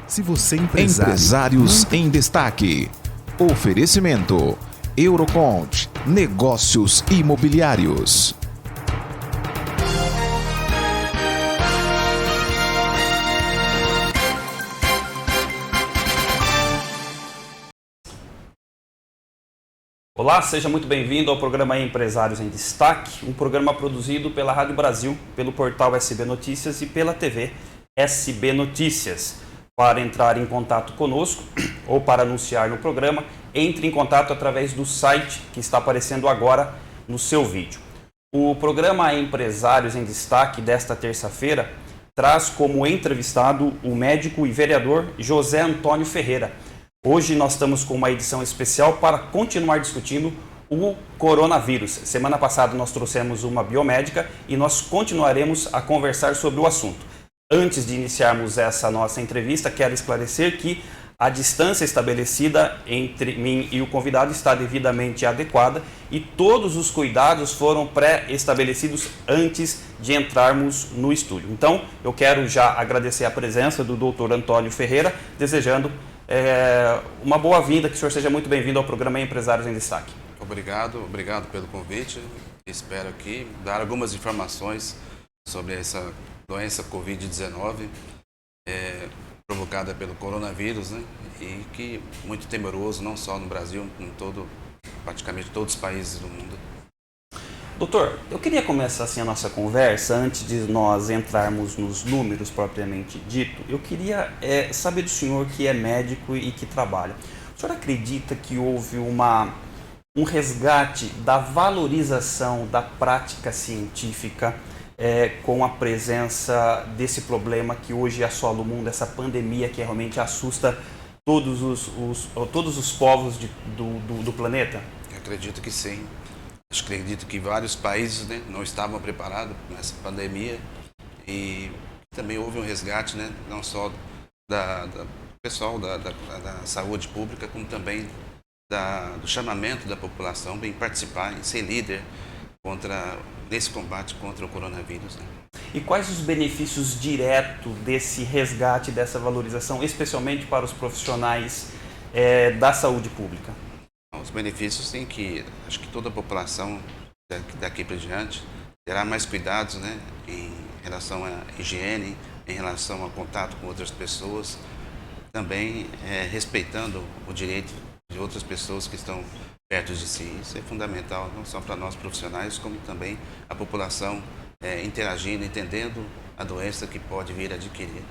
Se você é Empresários em Destaque. Oferecimento Eurocont, negócios imobiliários. Olá, seja muito bem-vindo ao programa Empresários em Destaque, um programa produzido pela Rádio Brasil, pelo portal SB Notícias e pela TV SB Notícias. Para entrar em contato conosco ou para anunciar no programa, entre em contato através do site que está aparecendo agora no seu vídeo. O programa Empresários em Destaque desta terça-feira traz como entrevistado o médico e vereador José Antônio Ferreira. Hoje nós estamos com uma edição especial para continuar discutindo o coronavírus. Semana passada nós trouxemos uma biomédica e nós continuaremos a conversar sobre o assunto. Antes de iniciarmos essa nossa entrevista, quero esclarecer que a distância estabelecida entre mim e o convidado está devidamente adequada e todos os cuidados foram pré-estabelecidos antes de entrarmos no estúdio. Então, eu quero já agradecer a presença do Dr. Antônio Ferreira, desejando uma boa-vinda, que o senhor seja muito bem-vindo ao programa Empresários em Destaque. Obrigado pelo convite. Espero aqui dar algumas informações sobre essa doença Covid-19 provocada pelo coronavírus, né? E que muito temeroso, não só no Brasil, em praticamente todos os países do mundo. Doutor, eu queria começar assim a nossa conversa, antes de nós entrarmos nos números propriamente dito, eu queria saber do senhor que é médico e que trabalha. O senhor acredita que houve um resgate da valorização da prática científica com a presença desse problema que hoje assola o mundo, essa pandemia que realmente assusta todos os povos do planeta? Eu acredito que sim. Acredito que vários países, né, não estavam preparados nessa pandemia e também houve um resgate, né, não só do pessoal da saúde pública, como também do chamamento da população em participar, em ser líder nesse combate contra o coronavírus. Né? E quais os benefícios diretos desse resgate, dessa valorização, especialmente para os profissionais da saúde pública? Os benefícios têm acho que toda a população daqui para diante terá mais cuidados, né, em relação à higiene, em relação ao contato com outras pessoas, também respeitando o direito de outras pessoas que estão perto de si. Isso é fundamental, não só para nós profissionais, como também a população interagindo, entendendo a doença que pode vir a adquirir.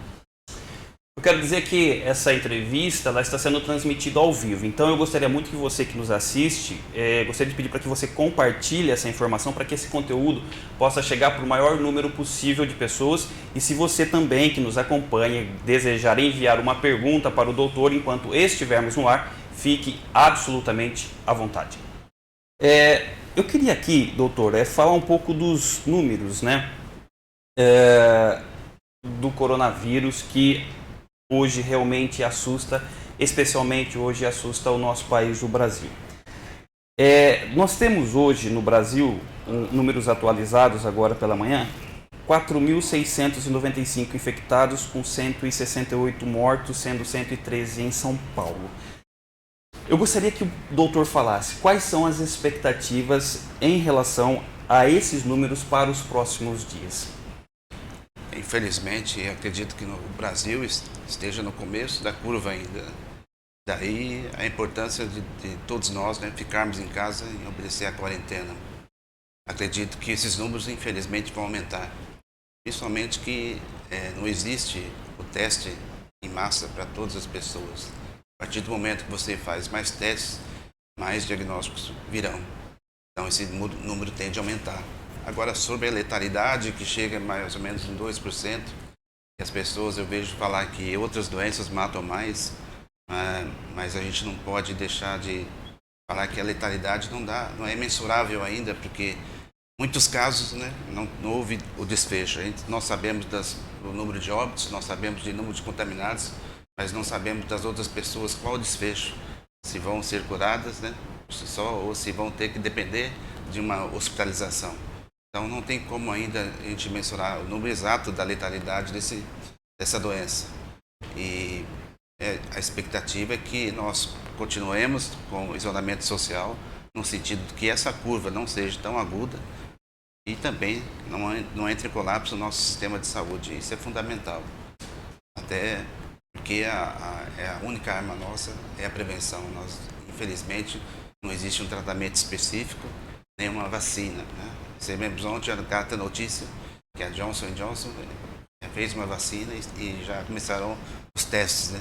Eu quero dizer que essa entrevista ela está sendo transmitida ao vivo, então eu gostaria muito que você que nos assiste, gostaria de pedir para que você compartilhe essa informação para que esse conteúdo possa chegar para o maior número possível de pessoas. E se você também que nos acompanha desejar enviar uma pergunta para o doutor enquanto estivermos no ar, fique absolutamente à vontade. Eu queria aqui, doutor, falar um pouco dos números, né, do coronavírus que hoje realmente assusta, especialmente hoje assusta o nosso país, o Brasil. Nós temos hoje no Brasil, números atualizados agora pela manhã, 4.695 infectados com 168 mortos, sendo 113 em São Paulo. Eu gostaria que o doutor falasse quais são as expectativas em relação a esses números para os próximos dias. Infelizmente, acredito que o Brasil esteja no começo da curva ainda. Daí a importância de todos nós, né, ficarmos em casa e obedecer à quarentena. Acredito que esses números, infelizmente, vão aumentar. Principalmente que não existe o teste em massa para todas as pessoas. A partir do momento que você faz mais testes, mais diagnósticos virão. Então esse número tende a aumentar. Agora, sobre a letalidade, que chega mais ou menos em 2%, e as pessoas, eu vejo falar que outras doenças matam mais, mas a gente não pode deixar de falar que a letalidade não é mensurável ainda, porque muitos casos, né, não houve o desfecho. Nós sabemos do número de óbitos, nós sabemos do número de contaminados, mas não sabemos das outras pessoas qual o desfecho. Se vão ser curadas, né, ou se vão ter que depender de uma hospitalização. Então não tem como ainda a gente mensurar o número exato da letalidade dessa doença. E a expectativa é que nós continuemos com o isolamento social, no sentido de que essa curva não seja tão aguda e também não entre em colapso o nosso sistema de saúde. Isso é fundamental. Até porque a única arma nossa é a prevenção. Nós, infelizmente, não existe um tratamento específico, nem uma vacina, né? Recebemos ontem a carta notícia que a Johnson & Johnson fez uma vacina e já começaram os testes, né,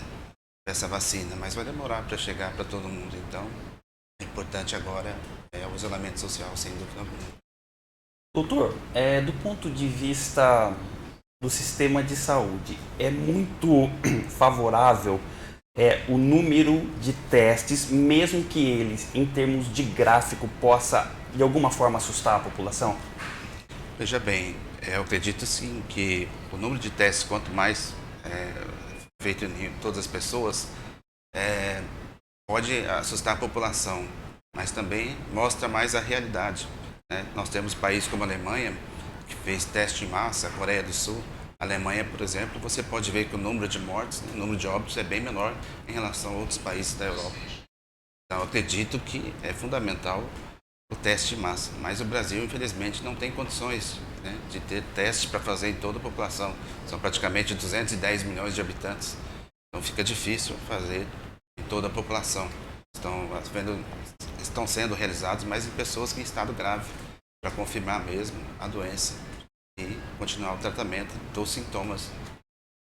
dessa vacina, mas vai demorar para chegar para todo mundo. Então, o importante agora é o isolamento social, sem dúvida alguma. Doutor, do ponto de vista do sistema de saúde, é muito favorável o número de testes, mesmo que eles, em termos de gráfico, possa de alguma forma assustar a população? Veja bem, eu acredito sim que o número de testes, quanto mais feito em todas as pessoas, pode assustar a população, mas também mostra mais a realidade, né? Nós temos países como a Alemanha, que fez teste em massa, a Coreia do Sul. A Alemanha, por exemplo, você pode ver que o número de mortes, o número de óbitos é bem menor em relação a outros países da Europa. Então, eu acredito que é fundamental o teste em massa, mas o Brasil, infelizmente, não tem condições, né, de ter testes para fazer em toda a população. São praticamente 210 milhões de habitantes, então fica difícil fazer em toda a população. Estão sendo realizados, mas em pessoas que em estado grave, para confirmar mesmo a doença e continuar o tratamento dos sintomas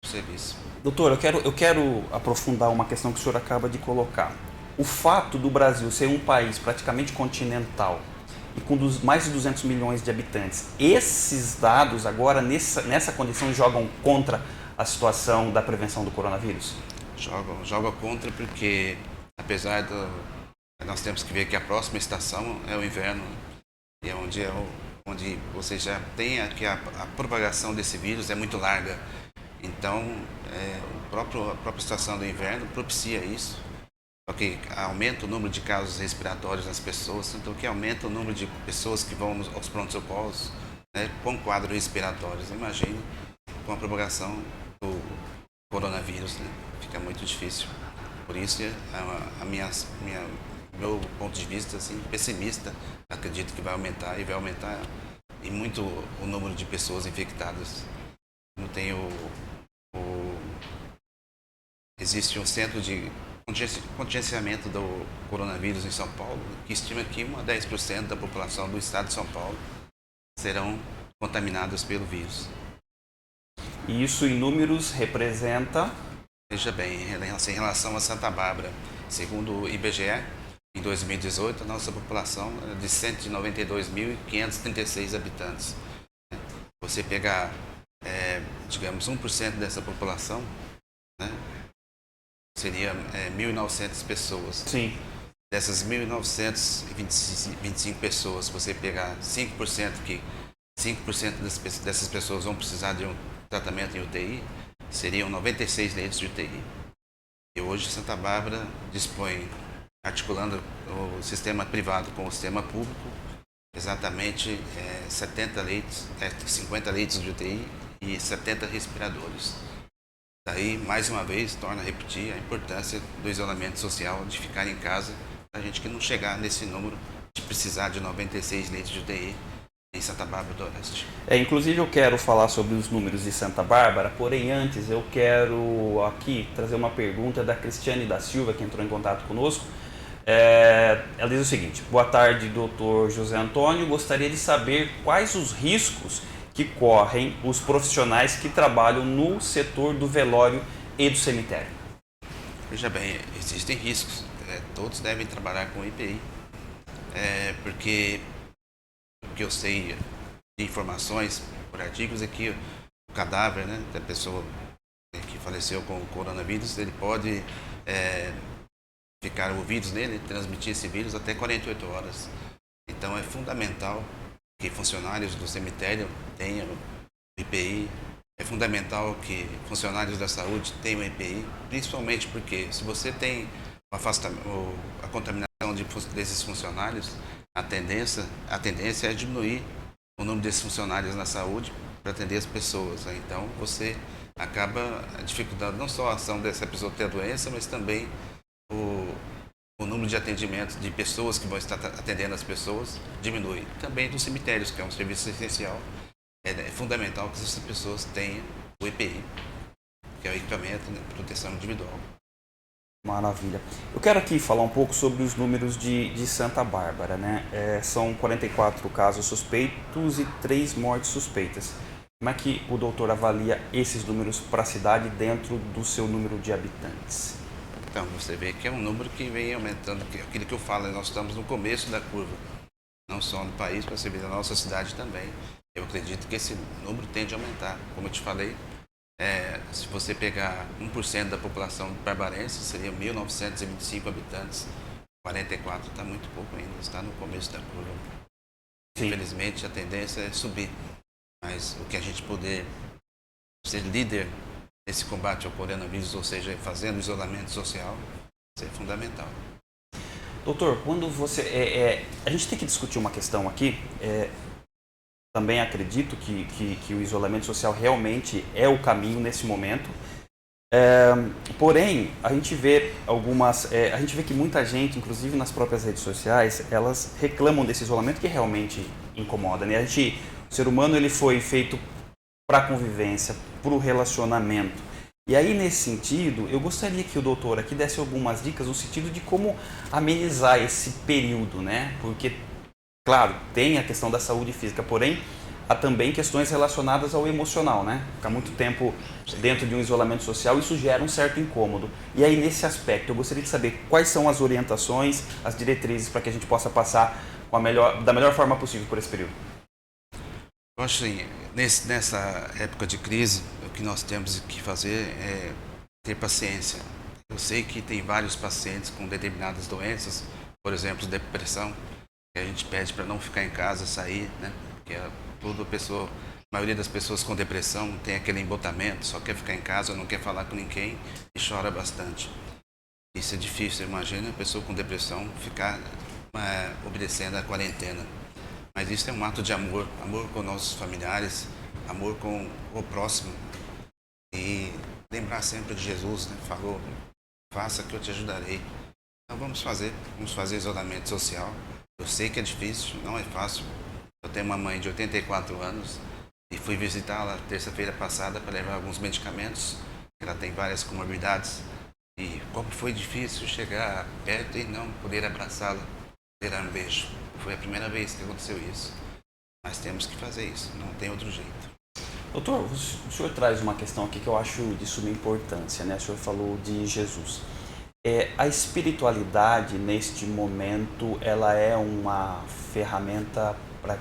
do serviço. Doutor, eu quero aprofundar uma questão que o senhor acaba de colocar. O fato do Brasil ser um país praticamente continental e com mais de 200 milhões de habitantes, esses dados agora, nessa condição, jogam contra a situação da prevenção do coronavírus? Jogam contra porque, apesar nós temos que ver que a próxima estação é o inverno, e é onde você já tem que a propagação desse vírus é muito larga. Então, a própria estação do inverno propicia isso. Só que aumenta o número de casos respiratórios nas pessoas, então que aumenta o número de pessoas que vão aos pronto-socorros, né, com quadros respiratórios. Imagine com a propagação do coronavírus, né? Fica muito difícil. Por isso, meu ponto de vista, assim, pessimista, acredito que vai aumentar e muito o número de pessoas infectadas. Não tem existe um centro de contingenciamento do coronavírus em São Paulo, que estima que 1 a 10% da população do estado de São Paulo serão contaminados pelo vírus. E isso em números representa? Veja bem, em relação a Santa Bárbara, segundo o IBGE, em 2018, a nossa população é de 192.536 habitantes. Você pegar, digamos, 1% dessa população, né, seria 1.900 pessoas. Sim. Dessas 1.925 pessoas, você pegar 5%, que 5% dessas pessoas vão precisar de um tratamento em UTI, seriam 96 leitos de UTI. E hoje Santa Bárbara dispõe, articulando o sistema privado com o sistema público, exatamente 50 leitos de UTI e 70 respiradores. Daí, mais uma vez, torna a repetir a importância do isolamento social, de ficar em casa, para a gente que não chegar nesse número de precisar de 96 leitos de UTI em Santa Bárbara do Oeste. Inclusive eu quero falar sobre os números de Santa Bárbara, porém antes eu quero aqui trazer uma pergunta da Cristiane da Silva, que entrou em contato conosco. Ela diz o seguinte: boa tarde, doutor José Antônio, gostaria de saber quais os riscos que correm os profissionais que trabalham no setor do velório e do cemitério. Veja bem, existem riscos, todos devem trabalhar com EPI, porque o que eu sei de informações por artigos é que o cadáver, né, da pessoa que faleceu com o coronavírus, ele pode ficar o vírus nele, transmitir esse vírus até 48 horas. Então é fundamental que funcionários do cemitério tenham EPI, é fundamental que funcionários da saúde tenham EPI, principalmente porque se você tem a contaminação desses funcionários, a tendência é diminuir o número desses funcionários na saúde para atender as pessoas, né? Então você acaba dificultando não só a ação dessa pessoa ter a doença, mas também o número de atendimento de pessoas que vão estar atendendo as pessoas diminui. Também dos cemitérios, que é um serviço essencial, é fundamental que essas pessoas tenham o EPI, que é o equipamento de proteção individual. Maravilha. Eu quero aqui falar um pouco sobre os números de Santa Bárbara, né? São 44 casos suspeitos e 3 mortes suspeitas. Como é que o doutor avalia esses números para a cidade dentro do seu número de habitantes? Então, você vê que é um número que vem aumentando, aquilo que eu falo, nós estamos no começo da curva, não só no país, mas na nossa cidade também. Eu acredito que esse número tende a aumentar. Como eu te falei, se você pegar 1% da população barbarense, seriam 1.925 habitantes. 44 está muito pouco ainda, está no começo da curva. Sim. Infelizmente, a tendência é subir, mas o que a gente poder ser líder nesse combate ao coronavírus, ou seja, fazendo isolamento social, isso é fundamental. Doutor, quando você... a gente tem que discutir uma questão aqui. Também acredito que o isolamento social realmente é o caminho nesse momento. Porém, a gente vê a gente vê que muita gente, inclusive nas próprias redes sociais, elas reclamam desse isolamento que realmente incomoda, né? O ser humano ele foi feito para a convivência, para o relacionamento. E aí, nesse sentido, eu gostaria que o doutor aqui desse algumas dicas no sentido de como amenizar esse período, né? Porque, claro, tem a questão da saúde física, porém, há também questões relacionadas ao emocional, né? Ficar muito tempo dentro de um isolamento social, isso gera um certo incômodo. E aí, nesse aspecto, eu gostaria de saber quais são as orientações, as diretrizes para que a gente possa passar da melhor forma possível por esse período. Eu acho assim, nessa época de crise, o que nós temos que fazer é ter paciência. Eu sei que tem vários pacientes com determinadas doenças, por exemplo, depressão, que a gente pede para não ficar em casa, sair, né? Porque a maioria das pessoas com depressão tem aquele embotamento, só quer ficar em casa, não quer falar com ninguém e chora bastante. Isso é difícil, imagina a pessoa com depressão ficar obedecendo a quarentena. Mas isso é um ato de amor, amor com nossos familiares, amor com o próximo. E lembrar sempre de Jesus, né? Falou, faça que eu te ajudarei. Então vamos fazer isolamento social. Eu sei que é difícil, não é fácil. Eu tenho uma mãe de 84 anos e fui visitá-la terça-feira passada para levar alguns medicamentos. Ela tem várias comorbidades. E como foi difícil chegar perto e não poder abraçá-la, dar um beijo. Foi a primeira vez que aconteceu isso. Mas temos que fazer isso, não tem outro jeito. Doutor, o senhor traz uma questão aqui que eu acho de suma importância, né? O senhor falou de Jesus. A espiritualidade, neste momento, ela é uma ferramenta para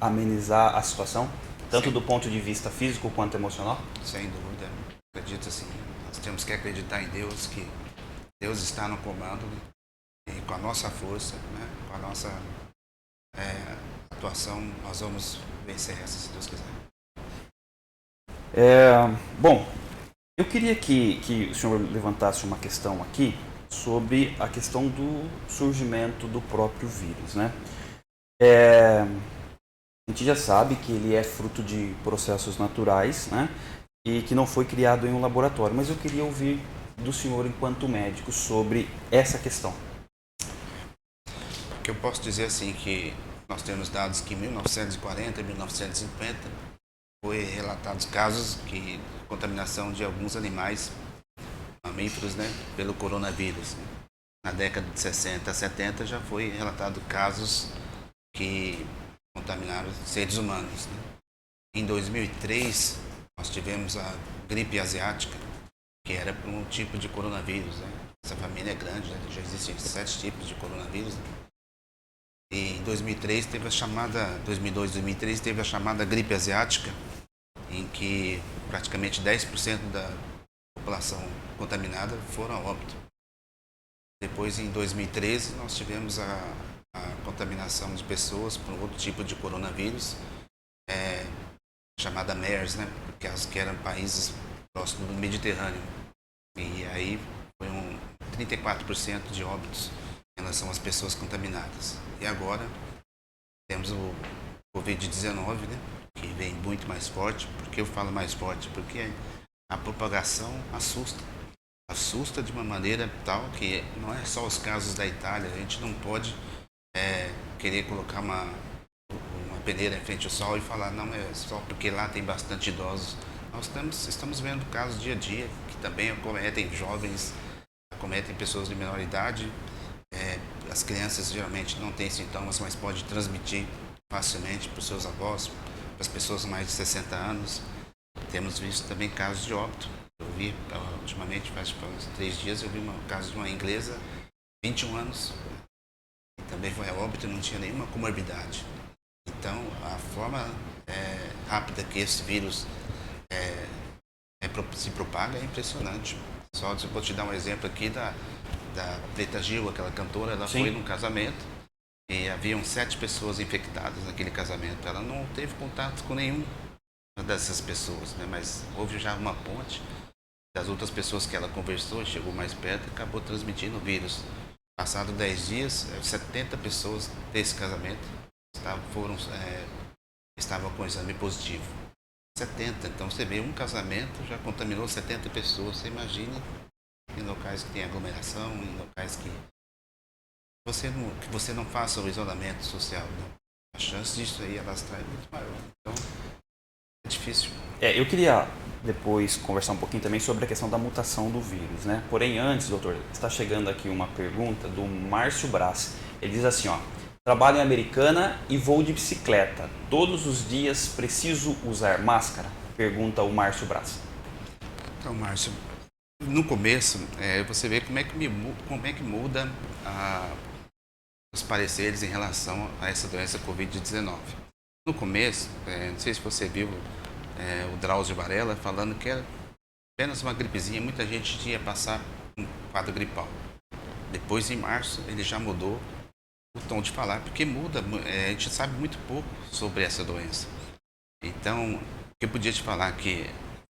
amenizar a situação, tanto do ponto de vista físico quanto emocional? Sem dúvida. Acredito assim. Nós temos que acreditar em Deus, que Deus está no comando, né? E com a nossa força, né? Com a nossa atuação, nós vamos vencer essa, se Deus quiser. Bom, eu queria que o senhor levantasse uma questão aqui sobre a questão do surgimento do próprio vírus, né? A gente já sabe que ele é fruto de processos naturais, né? E que não foi criado em um laboratório, mas eu queria ouvir do senhor, enquanto médico, sobre essa questão. O que eu posso dizer assim que nós temos dados que em 1940 e 1950 foi relatados casos de contaminação de alguns animais mamíferos, né, pelo coronavírus. Na década de 60 a 70 já foi relatado casos que contaminaram seres humanos, né? Em 2003 nós tivemos a gripe asiática, que era por um tipo de coronavírus, né? Essa família é grande, né? Já existem 7 tipos de coronavírus, né? E em 2003 teve a chamada, 2002, 2003 teve a chamada gripe asiática, em que praticamente 10% da população contaminada foram a óbito. Depois, em 2013, nós tivemos a contaminação de pessoas por outro tipo de coronavírus, chamada MERS, né? Que eram países próximos do Mediterrâneo. E aí foi 34% de óbitos em relação às pessoas contaminadas. E agora temos o Covid-19, né, que vem muito mais forte. Por que eu falo mais forte? Porque a propagação assusta de uma maneira tal que não é só os casos da Itália. A gente não pode querer colocar uma peneira em frente ao sol e falar, não, é só porque lá tem bastante idosos. Nós estamos vendo casos dia a dia que também acometem jovens, acometem pessoas de menor idade. As crianças geralmente não têm sintomas, mas pode transmitir facilmente para os seus avós, para as pessoas mais de 60 anos. Temos visto também casos de óbito. Eu vi, ultimamente, faz uns 3 dias, eu vi um caso de uma inglesa, 21 anos, que também foi a óbito e não tinha nenhuma comorbidade. Então, a forma rápida que esse vírus se propaga é impressionante. Só vou te dar um exemplo aqui da Preta Gil, aquela cantora. Ela foi num casamento e haviam 7 pessoas infectadas naquele casamento. Ela não teve contato com nenhuma dessas pessoas, né? Mas houve já uma ponte das outras pessoas que ela conversou, chegou mais perto e acabou transmitindo o vírus. Passado 10 dias, 70 pessoas desse casamento estavam com exame positivo. 70, então você vê, um casamento já contaminou 70 pessoas. Você imagine em locais que tem aglomeração, em locais que você não faça o isolamento social, né? A chance disso aí alastrar é muito maior. Então, é difícil. Eu queria depois conversar um pouquinho também sobre a questão da mutação do vírus, né? Porém, antes, doutor, está chegando aqui uma pergunta do Márcio Braz. Ele diz assim, trabalho em Americana e vou de bicicleta. Todos os dias preciso usar máscara? Pergunta o Márcio Braz. Então, Márcio, no começo, você vê como é que muda os pareceres em relação a essa doença Covid-19. No começo, não sei se você viu o Drauzio Varela falando que era apenas uma gripezinha, muita gente ia passar um quadro gripal. Depois, em março, ele já mudou o tom de falar, porque muda, a gente sabe muito pouco sobre essa doença. Então, eu podia te falar que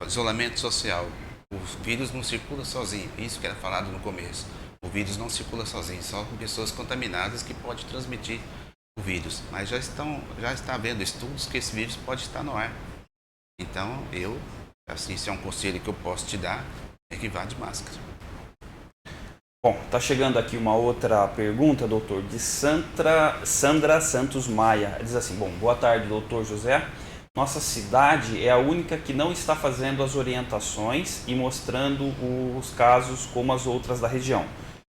isolamento social, o vírus não circula sozinho, isso que era falado no começo. O vírus não circula sozinho, só com pessoas contaminadas que pode transmitir o vírus. Mas já está havendo estudos que esse vírus pode estar no ar. Então, se é um conselho que eu posso te dar, é que vá de máscara. Bom, está chegando aqui uma outra pergunta, doutor, de Sandra Santos Maia. Diz assim, boa tarde, doutor José. Nossa cidade é a única que não está fazendo as orientações e mostrando os casos como as outras da região.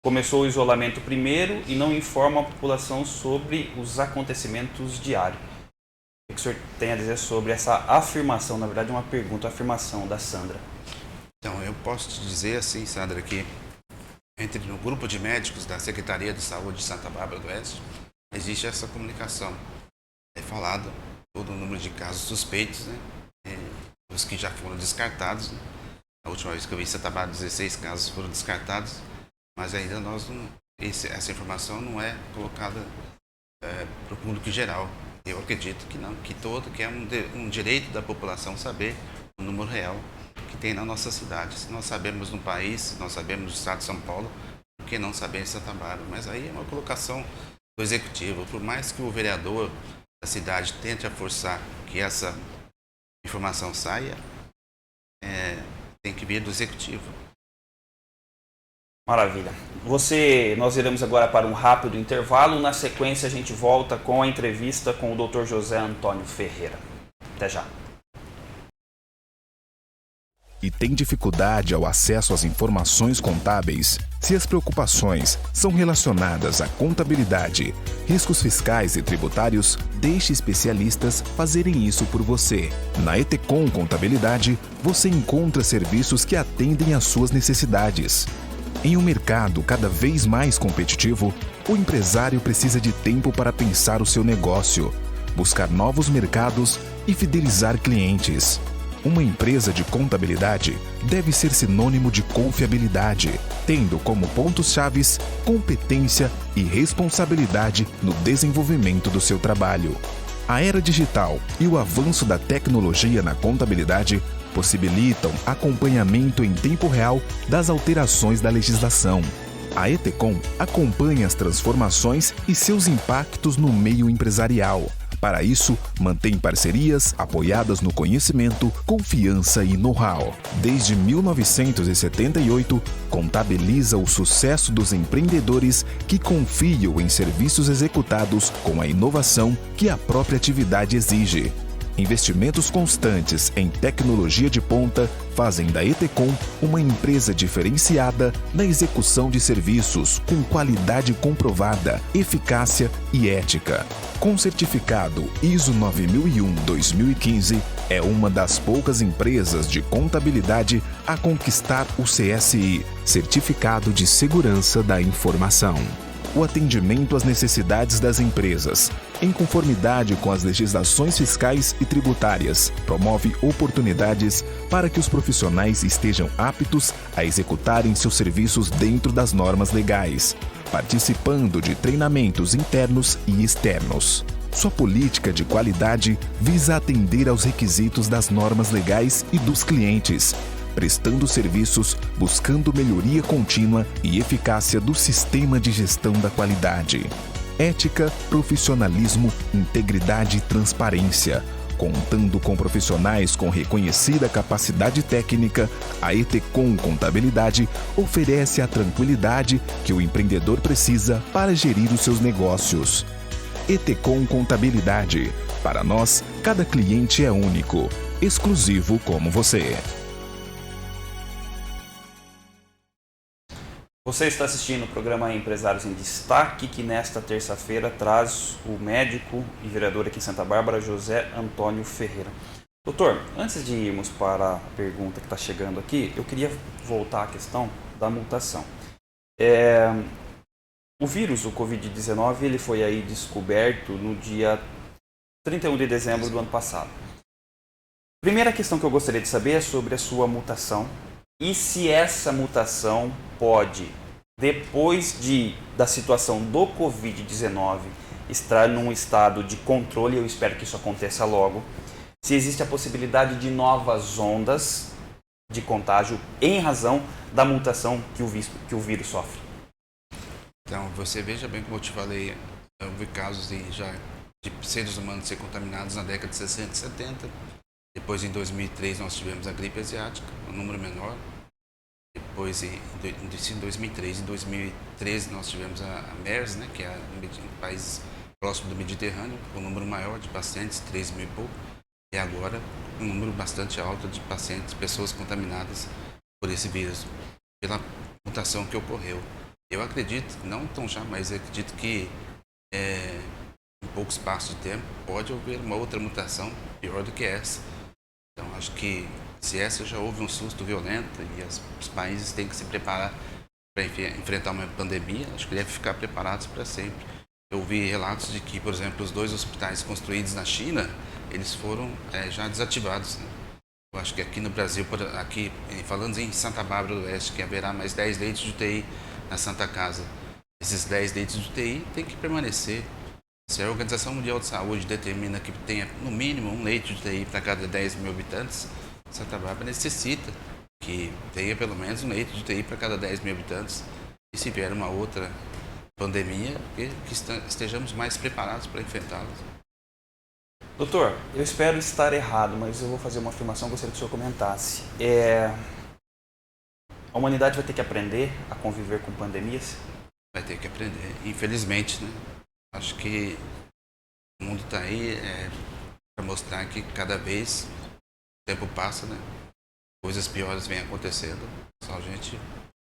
Começou o isolamento primeiro e não informa a população sobre os acontecimentos diários. O que o senhor tem a dizer sobre essa afirmação, na verdade uma pergunta, a afirmação da Sandra? Então, eu posso te dizer assim, Sandra, que no grupo de médicos da Secretaria de Saúde de Santa Bárbara do Oeste, existe essa comunicação. É falado todo o número de casos suspeitos, né? Os que já foram descartados, né? A última vez que eu vi em Santa Bárbara, 16 casos foram descartados, mas ainda essa informação não é colocada para o público geral. Eu acredito que não, que é um direito da população saber o número real que tem na nossa cidade. Se nós sabemos no país, se nós sabemos no estado de São Paulo, por que não saber em Santa Bárbara? Mas aí é uma colocação do executivo. Por mais que o vereador da cidade tente a forçar que essa informação saia, tem que vir do executivo. Maravilha. Nós iremos agora para um rápido intervalo. Na sequência, a gente volta com a entrevista com o Dr. José Antônio Ferreira. Até já. E tem dificuldade ao acesso às informações contábeis? Se as preocupações são relacionadas à contabilidade, riscos fiscais e tributários, deixe especialistas fazerem isso por você. Na Etecom Contabilidade, você encontra serviços que atendem às suas necessidades. Em um mercado cada vez mais competitivo, o empresário precisa de tempo para pensar o seu negócio, buscar novos mercados e fidelizar clientes. Uma empresa de contabilidade deve ser sinônimo de confiabilidade, tendo como pontos-chaves competência e responsabilidade no desenvolvimento do seu trabalho. A era digital e o avanço da tecnologia na contabilidade possibilitam acompanhamento em tempo real das alterações da legislação. A Etecom acompanha as transformações e seus impactos no meio empresarial, Para isso, mantém parcerias apoiadas no conhecimento, confiança e know-how. Desde 1978, contabiliza o sucesso dos empreendedores que confiam em serviços executados com a inovação que a própria atividade exige. Investimentos constantes em tecnologia de ponta fazem da Etecom uma empresa diferenciada na execução de serviços com qualidade comprovada, eficácia e ética. Com certificado ISO 9001-2015, é uma das poucas empresas de contabilidade a conquistar o CSI, Certificado de Segurança da Informação. O atendimento às necessidades das empresas, em conformidade com as legislações fiscais e tributárias, promove oportunidades para que os profissionais estejam aptos a executarem seus serviços dentro das normas legais, participando de treinamentos internos e externos. Sua política de qualidade visa atender aos requisitos das normas legais e dos clientes, prestando serviços, buscando melhoria contínua e eficácia do sistema de gestão da qualidade. Ética, profissionalismo, integridade e transparência. Contando com profissionais com reconhecida capacidade técnica, a Etecom Contabilidade oferece a tranquilidade que o empreendedor precisa para gerir os seus negócios. Etecom Contabilidade. Para nós, cada cliente é único, exclusivo como você. Você está assistindo o programa Empresários em Destaque, que nesta terça-feira traz o médico e vereador aqui em Santa Bárbara, José Antônio Ferreira. Doutor, antes de irmos para a pergunta que está chegando aqui, eu queria voltar à questão da mutação. O vírus, o Covid-19, ele foi aí descoberto no dia 31 de dezembro do ano passado. Primeira questão que eu gostaria de saber é sobre a sua mutação. E se essa mutação pode, depois da situação do Covid-19, estar num estado de controle, eu espero que isso aconteça logo, se existe a possibilidade de novas ondas de contágio em razão da mutação que o vírus sofre. Então, você veja bem como eu te falei, houve casos de seres humanos ser contaminados na década de 60 e 70. Depois, em 2003, nós tivemos a gripe asiática, um número menor. Depois, em 2003 e 2013, nós tivemos a MERS, né, que é um país próximo do Mediterrâneo, com um número maior de pacientes, 3 mil e pouco. E agora, um número bastante alto de pacientes, pessoas contaminadas por esse vírus, pela mutação que ocorreu. Eu acredito, não tão já, mas acredito que em pouco espaço de tempo pode haver uma outra mutação pior do que essa. Então, acho que se essa já houve um susto violento e os países têm que se preparar para enfrentar uma pandemia, acho que devem ficar preparados para sempre. Eu vi relatos de que, por exemplo, os 2 hospitais construídos na China, eles foram já desativados, né? Eu acho que aqui no Brasil, aqui falando em Santa Bárbara do Oeste, que haverá mais 10 leitos de UTI na Santa Casa. Esses 10 leitos de UTI têm que permanecer. Se a Organização Mundial de Saúde determina que tenha no mínimo um leito de UTI para cada 10 mil habitantes, Santa Bárbara necessita que tenha pelo menos um leito de UTI para cada 10 mil habitantes. E se vier uma outra pandemia, que estejamos mais preparados para enfrentá-la. Doutor, eu espero estar errado, mas eu vou fazer uma afirmação que eu gostaria que o senhor comentasse. A humanidade vai ter que aprender a conviver com pandemias? Vai ter que aprender, infelizmente, né? Acho que o mundo está aí para mostrar que cada vez o tempo passa, né? Coisas piores vêm acontecendo. Só a gente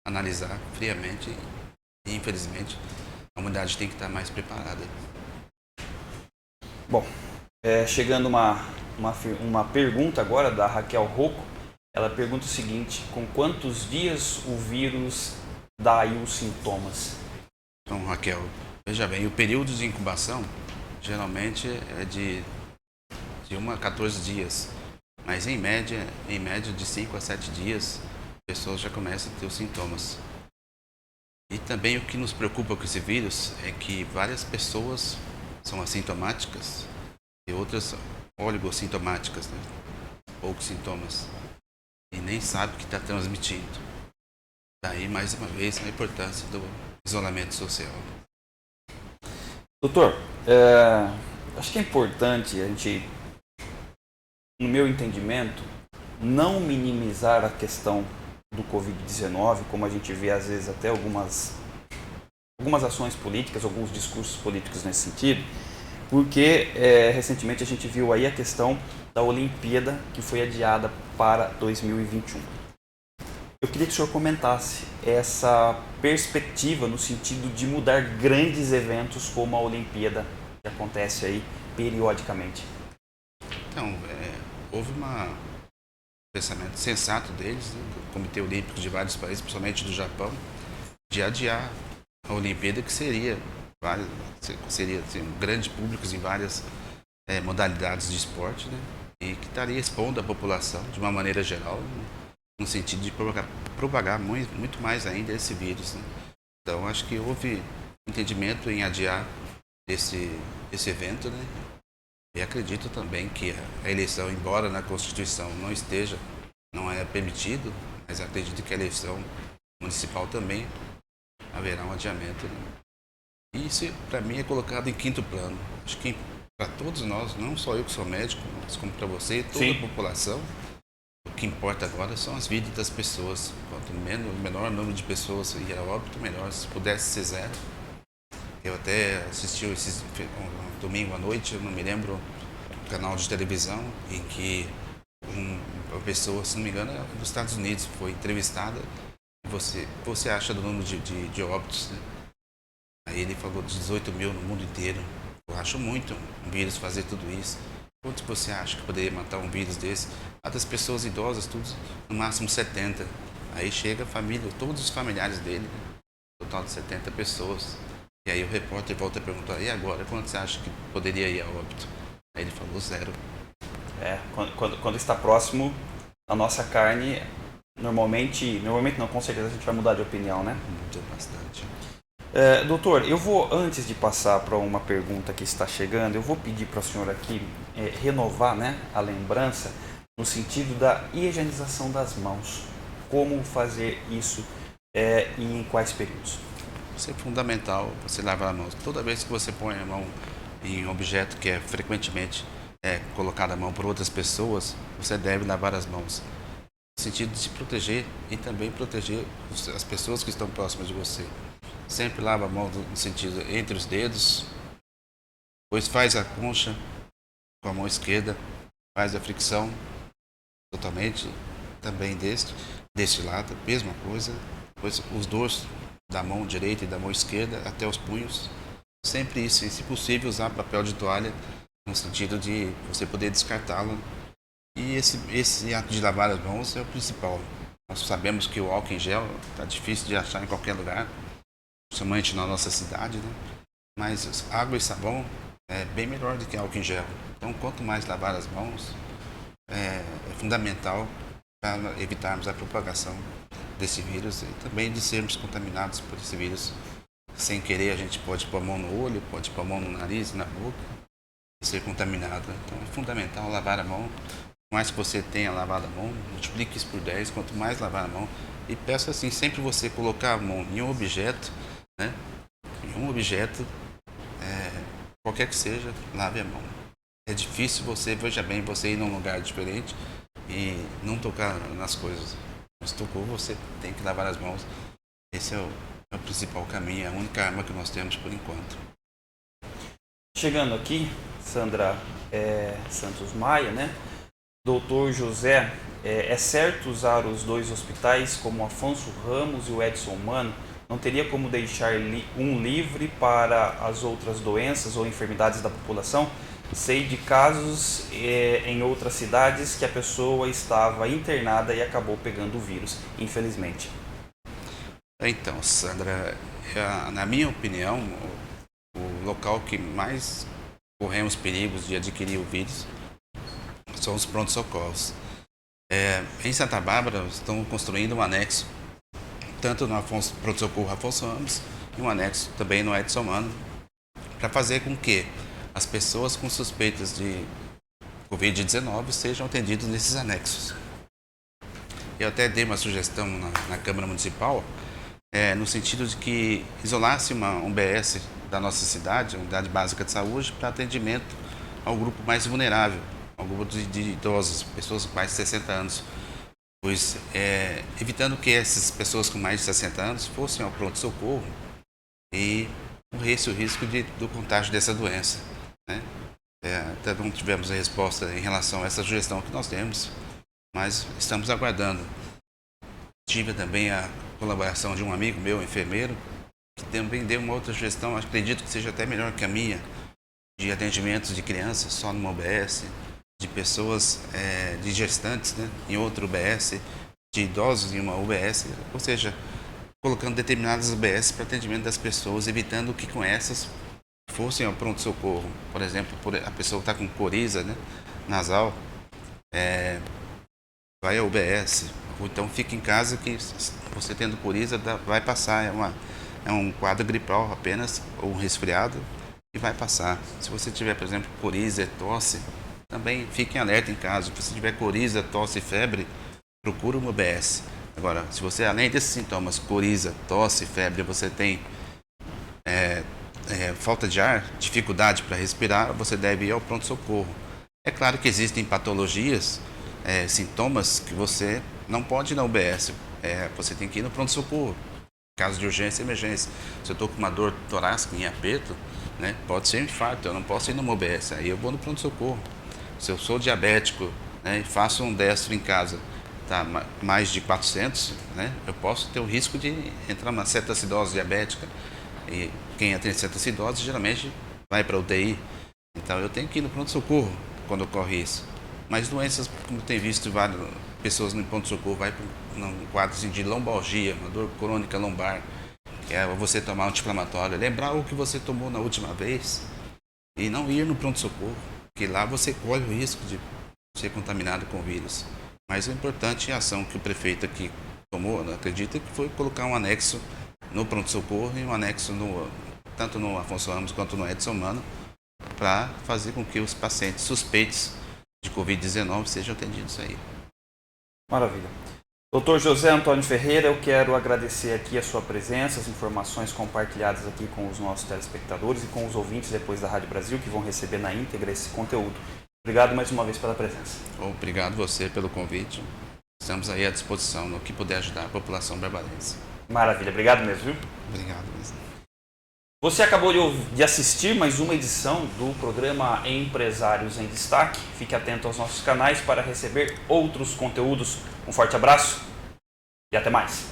analisar friamente e, infelizmente, a humanidade tem que estar mais preparada. Bom, chegando uma pergunta agora da Raquel Rocco. Ela pergunta o seguinte: com quantos dias o vírus dá aí os sintomas? Então, Raquel, veja bem, o período de incubação geralmente é de 1 a 14 dias, mas em média de 5 a 7 dias, as pessoas já começam a ter os sintomas. E também o que nos preocupa com esse vírus é que várias pessoas são assintomáticas e outras oligossintomáticas, né? Poucos sintomas, e nem sabe que está transmitindo. Daí, mais uma vez, a importância do isolamento social. Doutor, Acho que é importante a gente, no meu entendimento, não minimizar a questão do Covid-19, como a gente vê às vezes até algumas ações políticas, alguns discursos políticos nesse sentido, porque recentemente a gente viu aí a questão da Olimpíada que foi adiada para 2021. Eu queria que o senhor comentasse essa perspectiva no sentido de mudar grandes eventos como a Olimpíada, que acontece aí periodicamente. Então, houve um pensamento sensato deles, né, do Comitê Olímpico de vários países, principalmente do Japão, de adiar a Olimpíada, que seria assim, grandes públicos em várias modalidades de esporte, né, e que estaria expondo a população de uma maneira geral, né, no sentido de propagar muito mais ainda esse vírus. Né. Então, acho que houve entendimento em adiar esse evento, né. E acredito também que a eleição, embora na Constituição não é permitido, mas acredito que a eleição municipal também haverá um adiamento. Né? E isso, para mim, é colocado em quinto plano. Acho que para todos nós, não só eu que sou médico, mas como para você e toda Sim. a população, o que importa agora são as vidas das pessoas. Quanto menor número de pessoas ir a óbito, melhor. Se pudesse ser zero. Eu até assisti um domingo à noite, eu não me lembro, um canal de televisão em que uma pessoa, se não me engano, dos Estados Unidos, foi entrevistada. Você acha do número de óbitos? Né? Aí ele falou de 18 mil no mundo inteiro. Eu acho muito um vírus fazer tudo isso. Quantos você acha que poderia matar um vírus desse? Ah, das pessoas idosas, tudo no máximo 70. Aí chega a família, todos os familiares dele, né? Total de 70 pessoas. E aí o repórter volta a perguntar, e agora, quanto você acha que poderia ir a óbito? Aí ele falou 0. Quando está próximo da nossa carne, normalmente não, com certeza a gente vai mudar de opinião, né? Muda bastante. Doutor, eu vou, antes de passar para uma pergunta que está chegando, eu vou pedir para o senhor aqui renovar, né, a lembrança no sentido da higienização das mãos. Como fazer isso e em quais períodos? Isso é fundamental, você lavar a mão. Toda vez que você põe a mão em um objeto que é frequentemente colocado a mão por outras pessoas, você deve lavar as mãos. No sentido de se proteger e também proteger as pessoas que estão próximas de você. Sempre lava a mão no sentido entre os dedos, depois faz a concha com a mão esquerda, faz a fricção totalmente também deste lado, mesma coisa. Depois os dorsos da mão direita e da mão esquerda até os punhos. Sempre isso, e se possível usar papel de toalha no sentido de você poder descartá-lo. E esse ato de lavar as mãos é o principal. Nós sabemos que o álcool em gel está difícil de achar em qualquer lugar, principalmente na nossa cidade, né? Mas água e sabão é bem melhor do que álcool em gel. Então, quanto mais lavar as mãos, é fundamental para evitarmos a propagação desse vírus e também de sermos contaminados por esse vírus. Sem querer, a gente pode pôr a mão no olho, pode pôr a mão no nariz, na boca e ser contaminado. Então, é fundamental lavar a mão. Quanto mais que você tenha lavado a mão, multiplique isso por 10, quanto mais lavar a mão. E peço assim, sempre você colocar a mão em um objeto, né? Em um objeto, qualquer que seja, lave a mão. É difícil veja bem, você ir num lugar diferente e não tocar nas coisas. Se tocou, você tem que lavar as mãos. Esse é o principal caminho, é a única arma que nós temos por enquanto. Chegando aqui, Sandra Santos Maia, né? Doutor José, é certo usar os dois hospitais como Afonso Ramos e o Edson Mano? Não teria como deixar um livre para as outras doenças ou enfermidades da população? Sei de casos em outras cidades que a pessoa estava internada e acabou pegando o vírus, infelizmente. Então, Sandra, na minha opinião, o local que mais corremos perigos de adquirir o vírus são os pronto-socorros. Em Santa Bárbara, estão construindo um anexo, tanto no pronto-socorro Afonso Ramos e um anexo também no Edson Mano, para fazer com que as pessoas com suspeitas de Covid-19 sejam atendidas nesses anexos. Eu até dei uma sugestão na Câmara Municipal, no sentido de que isolasse um BS da nossa cidade, a unidade básica de saúde, para atendimento ao grupo mais vulnerável, ao grupo de idosos, pessoas com mais de 60 anos. Pois evitando que essas pessoas com mais de 60 anos fossem ao pronto-socorro e corresse o risco do contágio dessa doença, né? Até não tivemos a resposta em relação a essa sugestão que nós temos, mas estamos aguardando. Tive também a colaboração de um amigo meu, enfermeiro, que também deu uma outra sugestão, acredito que seja até melhor que a minha, de atendimentos de crianças só numa UBS, de pessoas, de gestantes, né, em outra UBS, de idosos em uma UBS, ou seja, colocando determinadas UBS para atendimento das pessoas, evitando que com essas fossem ao pronto-socorro. Por exemplo, a pessoa está com coriza, né, nasal, vai à UBS, ou então fica em casa que você tendo coriza vai passar, é um quadro gripal apenas, ou um resfriado, e vai passar. Se você tiver, por exemplo, coriza, tosse, também fique em alerta em casa. Se você tiver coriza, tosse e febre, procure uma UBS. Agora, se você, além desses sintomas, coriza, tosse, febre, você tem falta de ar, dificuldade para respirar, você deve ir ao pronto-socorro. É claro que existem patologias, sintomas que você não pode ir na UBS, você tem que ir no pronto-socorro. Caso de urgência e emergência. Se eu estou com uma dor torácica em aperto, né, pode ser um infarto, eu não posso ir numa UBS, aí eu vou no pronto-socorro. Se eu sou diabético, né, e faço um destro em casa, tá, mais de 400, né, eu posso ter o risco de entrar numa cetoacidose diabética. E quem entra em cetoacidose geralmente vai para a UTI. Então eu tenho que ir no pronto-socorro quando ocorre isso. Mas doenças, como tem visto várias pessoas no pronto-socorro, vai para um quadro assim, de lombalgia, uma dor crônica lombar, que é você tomar um anti-inflamatório, lembrar o que você tomou na última vez e não ir no pronto-socorro, que lá você corre o risco de ser contaminado com o vírus. Mas o importante é a ação que o prefeito aqui tomou, acredita, que foi colocar um anexo no pronto-socorro e um anexo tanto no Afonso Ramos quanto no Edson Mano, para fazer com que os pacientes suspeitos de Covid-19 sejam atendidos aí. Maravilha. Dr. José Antônio Ferreira, eu quero agradecer aqui a sua presença, as informações compartilhadas aqui com os nossos telespectadores e com os ouvintes depois da Rádio Brasil, que vão receber na íntegra esse conteúdo. Obrigado mais uma vez pela presença. Obrigado você pelo convite. Estamos aí à disposição no que puder ajudar a população barbarense. Maravilha. Obrigado mesmo, viu? Obrigado mesmo. Você acabou de assistir mais uma edição do programa Empresários em Destaque. Fique atento aos nossos canais para receber outros conteúdos. Um forte abraço e até mais.